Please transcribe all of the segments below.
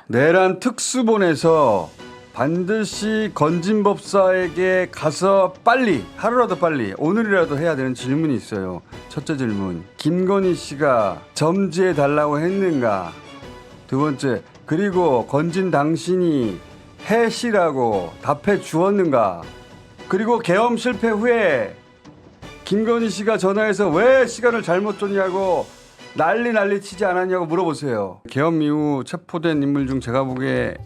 내란 특수본에서 반드시 건진법사에게 가서 빨리, 하루라도 빨리, 오늘이라도 해야 되는 질문이 있어요. 첫째 질문, 김건희 씨가 점지해달라고 했는가? 두 번째, 그리고 건진 당신이 해시라고 답해 주었는가? 그리고 계엄 실패 후에 김건희 씨가 전화해서 왜 시간을 잘못 줬냐고 난리 치지 않았냐고 물어보세요. 계엄 이후 체포된 인물 중 제가 보기에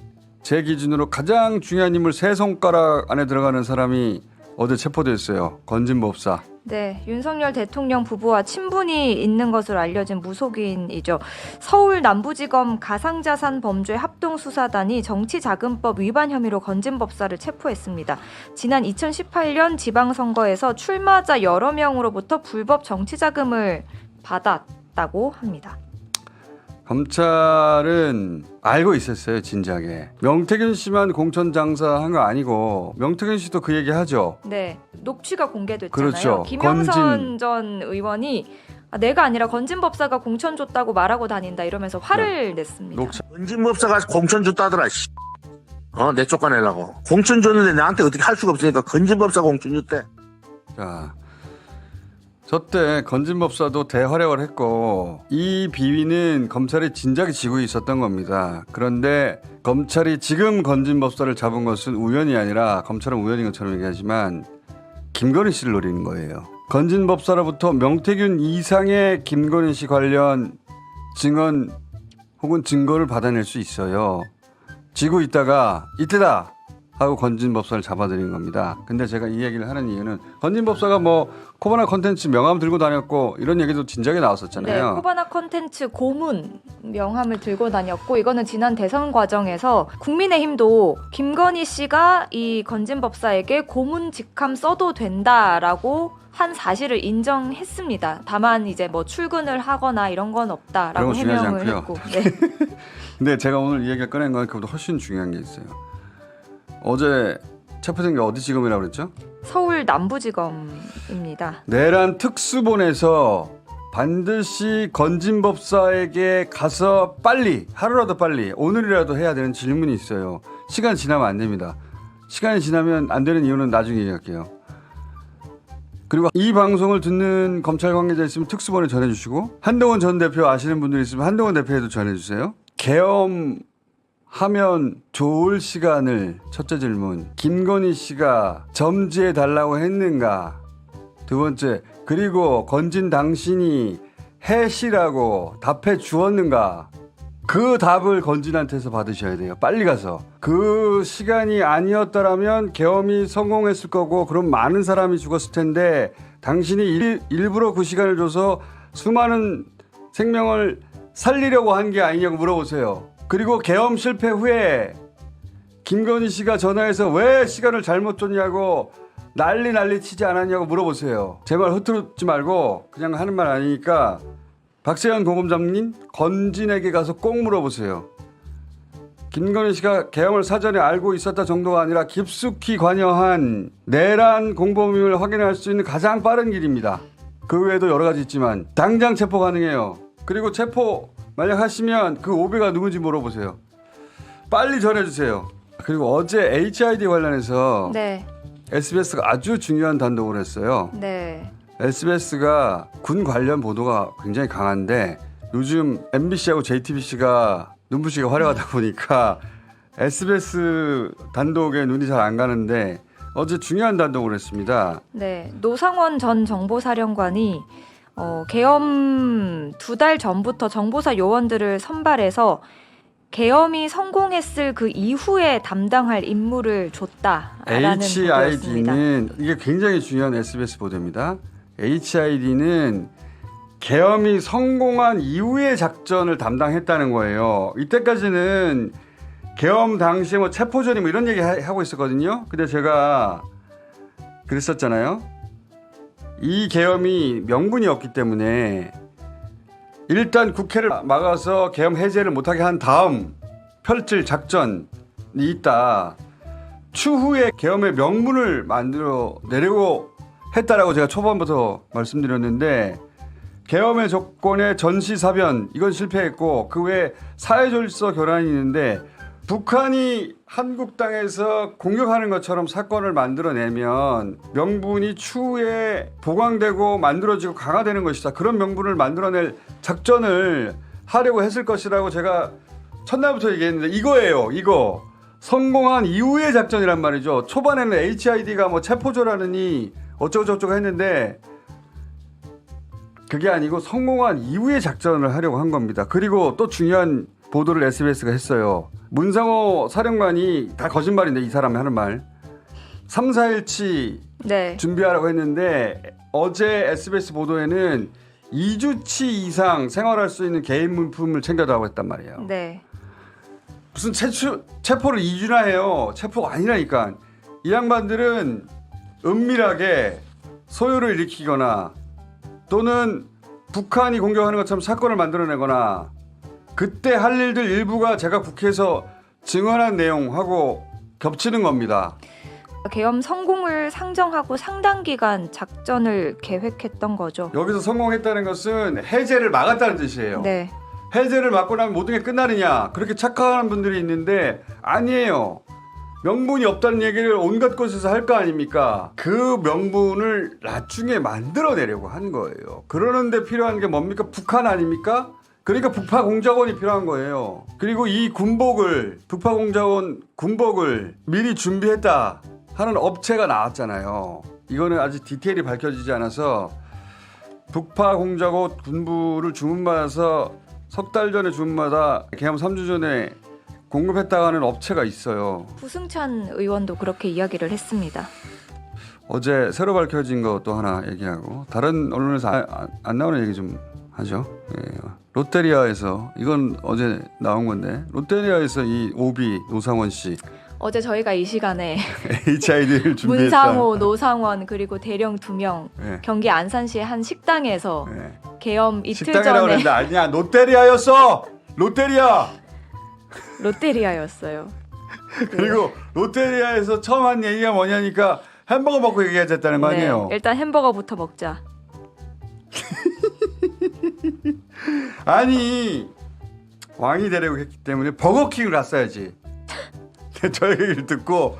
제 기준으로 가장 중요한 인물 세 손가락 안에 들어가는 사람이 어제 체포됐어요. 건진법사. 네, 윤석열 대통령 부부와 친분이 있는 것으로 알려진 무속인이죠. 서울 남부지검 가상자산 범죄 합동수사단이 정치자금법 위반 혐의로 건진법사를 체포했습니다. 지난 2018년 지방선거에서 출마자 여러 명으로부터 불법 정치자금을 받았다고 합니다. 검찰은 알고 있었어요, 진작에. 명태균 씨만 공천 장사한 거 아니고 명태균 씨도 그 얘기 하죠. 네, 녹취가 공개됐잖아요. 그렇죠. 김영선 전 의원이 내가 아니라 건진법사가 공천 줬다고 말하고 다닌다 이러면서 화를 냈습니다. 건진법사가 공천 줬다더라. 내 쫓아내려고. 공천 줬는데 나한테 어떻게 할 수가 없으니까 건진법사가 공천 줬대. 자, 저때 건진법사도 대활약을 했고 이 비위는 검찰이 진작에 지고 있었던 겁니다. 그런데 검찰이 지금 건진법사를 잡은 것은 우연이 아니라, 검찰은 우연인 것처럼 얘기하지만 김건희 씨를 노리는 거예요. 건진법사로부터 명태균 이상의 김건희 씨 관련 증언 혹은 증거를 받아낼 수 있어요. 지고 있다가 이때다 하고 건진법사를 잡아들인 겁니다. 근데 제가 이 얘기를 하는 이유는 건진법사가 뭐 코바나 컨텐츠 명함 들고 다녔고 이런 얘기도 진작에 나왔었잖아요. 네, 코바나 컨텐츠 고문 명함을 들고 다녔고, 이거는 지난 대선 과정에서 국민의힘도 김건희 씨가 이 건진법사에게 고문 직함 써도 된다라고 한 사실을 인정했습니다. 다만 이제 뭐 출근을 하거나 이런 건 없다라고 해명을 했고. 네. 근데 제가 오늘 이 얘기를 꺼낸 건 그보다 훨씬 중요한 게 있어요. 어제 체포된 게 어디 지검이라고 그랬죠? 서울 남부지검입니다. 내란 특수본에서 반드시 건진법사에게 가서 빨리, 하루라도 빨리, 오늘이라도 해야 되는 질문이 있어요. 시간 지나면 안 됩니다. 시간이 지나면 안 되는 이유는 나중에 얘기할게요. 그리고 이 방송을 듣는 검찰 관계자 있으면 특수본에 전해주시고, 한동훈 전 대표 아시는 분들 있으면 한동훈 대표에도 전해주세요. 계엄 하면 좋을 시간을, 첫째 질문, 김건희 씨가 점지해 달라고 했는가? 두 번째, 그리고 건진 당신이 해시라고 답해 주었는가? 그 답을 건진한테서 받으셔야 돼요. 빨리 가서. 그 시간이 아니었더라면 계엄이 성공했을 거고 그럼 많은 사람이 죽었을 텐데 당신이 일부러 그 시간을 줘서 수많은 생명을 살리려고 한 게 아니냐고 물어보세요. 그리고 계엄 실패 후에 김건희 씨가 전화해서 왜 시간을 잘못 줬냐고 난리 치지 않았냐고 물어보세요. 제 말 흐트러지 말고 그냥 하는 말 아니니까 박세현 고검장님, 건진에게 가서 꼭 물어보세요. 김건희 씨가 계엄을 사전에 알고 있었다 정도가 아니라 깊숙이 관여한 내란 공범임을 확인할 수 있는 가장 빠른 길입니다. 그 외에도 여러 가지 있지만 당장 체포 가능해요. 그리고 체포 만약 하시면 그 오배가 누군지 물어보세요. 빨리 전해주세요. 그리고 어제 HID 관련해서 네. SBS가 아주 중요한 단독을 했어요. 네. SBS가 군 관련 보도가 굉장히 강한데 요즘 MBC하고 JTBC가 눈부시게 활약하다 보니까 SBS 단독에 눈이 잘 안 가는데 어제 중요한 단독을 했습니다. 네. 노상원 전 정보사령관이 계엄 2달 전부터 정보사 요원들을 선발해서 계엄이 성공했을 그 이후에 담당할 임무를 줬다라는 보도였습니다. HID는 이게 굉장히 중요한 SBS 보도입니다. HID는 계엄이 성공한 이후의 작전을 담당했다는 거예요. 이때까지는 계엄 당시에 뭐 체포전이 뭐 이런 얘기 하고 있었거든요. 근데 제가 그랬었잖아요. 이 계엄이 명분이 없기 때문에 일단 국회를 막아서 계엄 해제를 못하게 한 다음 펼칠 작전이 있다. 추후에 계엄의 명분을 만들어 내려고 했다라고 제가 초반부터 말씀드렸는데 계엄의 조건의 전시사변 이건 실패했고 그 외에 사회질서 교란이 있는데 북한이 한국 땅에서 공격하는 것처럼 사건을 만들어내면 명분이 추후에 보강되고 만들어지고 강화되는 것이다. 그런 명분을 만들어낼 작전을 하려고 했을 것이라고 제가 첫날부터 얘기했는데 이거예요. 이거 성공한 이후의 작전이란 말이죠. 초반에는 HID가 뭐 체포조라느니 어쩌고저쩌고 했는데 그게 아니고 성공한 이후의 작전을 하려고 한 겁니다. 그리고 또 중요한 보도를 SBS가 했어요. 문상호 사령관이 다 거짓말인데 이 사람이 하는 말 3, 4일치 네. 준비하라고 했는데 어제 SBS 보도에는 2주치 이상 생활할 수 있는 개인 물품을 챙겨다고 했단 말이에요. 네. 무슨 체포를 2주나 해요. 체포가 아니라니까. 이 양반들은 은밀하게 소요를 일으키거나 또는 북한이 공격하는 것처럼 사건을 만들어내거나 그때 할 일들 일부가 제가 국회에서 증언한 내용하고 겹치는 겁니다. 계엄 성공을 상정하고 상당 기간 작전을 계획했던 거죠. 여기서 성공했다는 것은 해제를 막았다는 뜻이에요. 네. 해제를 막고 나면 모든 게 끝나느냐 그렇게 착각하는 분들이 있는데 아니에요. 명분이 없다는 얘기를 온갖 곳에서 할 거 아닙니까? 그 명분을 나중에 만들어내려고 한 거예요. 그러는데 필요한 게 뭡니까? 북한 아닙니까? 그러니까 북파공작원이 필요한 거예요. 그리고 이 군복을 북파공작원 군복을 미리 준비했다 하는 업체가 나왔잖아요. 이거는 아직 디테일이 밝혀지지 않아서 북파공작원 군부를 주문받아서 석 달 전에 주문받아 계엄 3주 전에 공급했다고 하는 업체가 있어요. 부승찬 의원도 그렇게 이야기를 했습니다. 어제 새로 밝혀진 것도 하나 얘기하고 다른 언론에서 안 나오는 얘기 좀 하죠. 예. 롯데리아에서 이건 어제 나온 건데 롯데리아에서 이 오비 노상원 씨 어제 저희가 이 시간에 HID를 준비했다. 문상호, 노상원 그리고 대령 2명 예. 경기 안산시의 한 식당에서 예. 계엄 이틀 식당이라고 전에 그랬는데 아니야 롯데리아였어. 롯데리아. 롯데리아였어요. 그리고 롯데리아에서 처음 한 얘기가 뭐냐니까 햄버거 먹고 얘기하셨다는 거 아니에요. 네, 일단 햄버거부터 먹자. 아니 왕이 되려고 했기 때문에 버거킹을 갔어야지. 저 얘기를 듣고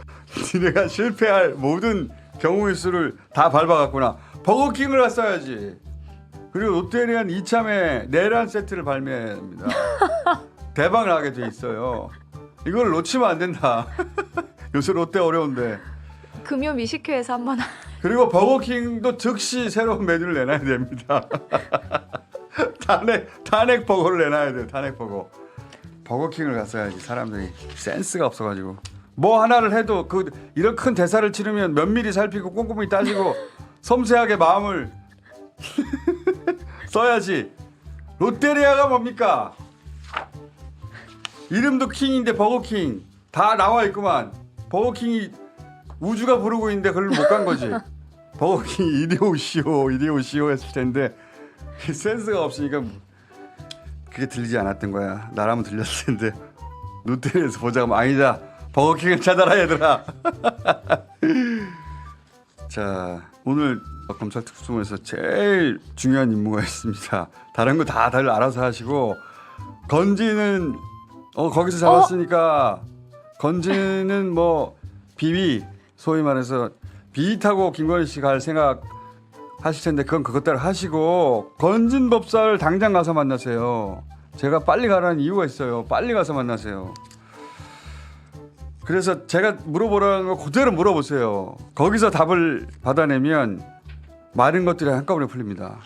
니네가 실패할 모든 경우의 수를 다 밟아갔구나. 버거킹을 갔어야지. 그리고 롯데리아는 이참에 내란 세트를 발매합니다. 대박 나게 돼 있어요. 이걸 놓치면 안 된다. 요새 롯데 어려운데. 금요 미식회에서 한번 그리고 버거킹도 즉시 새로운 메뉴를 내놔야 됩니다. 탄핵 버거를 내놔야 돼요. 탄핵 버거. 버거킹을 갔어야지. 사람들이 센스가 없어가지고 뭐 하나를 해도 그 이런 큰 대사를 치르면 면밀히 살피고 꼼꼼히 따지고 섬세하게 마음을 써야지. 롯데리아가 뭡니까? 이름도 킹인데 버거킹 다 나와 있구만. 버거킹이 우주가 부르고 있는데 그걸 못 간 거지. 버거킹이 이디오시오 했을 텐데 센스가 없으니까 그게 들리지 않았던 거야. 나라면 들렸을 텐데 롯데리아에서 보자고 하면 아니다. 버거킹을 찾아라 얘들아. 자 오늘 검찰 특수본에서 제일 중요한 임무가 있습니다. 다른 거 다들 알아서 하시고 건지는 거기서 잡았으니까 건지는 뭐 비위 소위 말해서 비위 타고 김건희 씨 갈 생각 하실 텐데 그건 그것대로 하시고 건진 법사를 당장 가서 만나세요. 제가 빨리 가라는 이유가 있어요. 빨리 가서 만나세요. 그래서 제가 물어보라는 거 그대로 물어보세요. 거기서 답을 받아내면 많은 것들이 한꺼번에 풀립니다.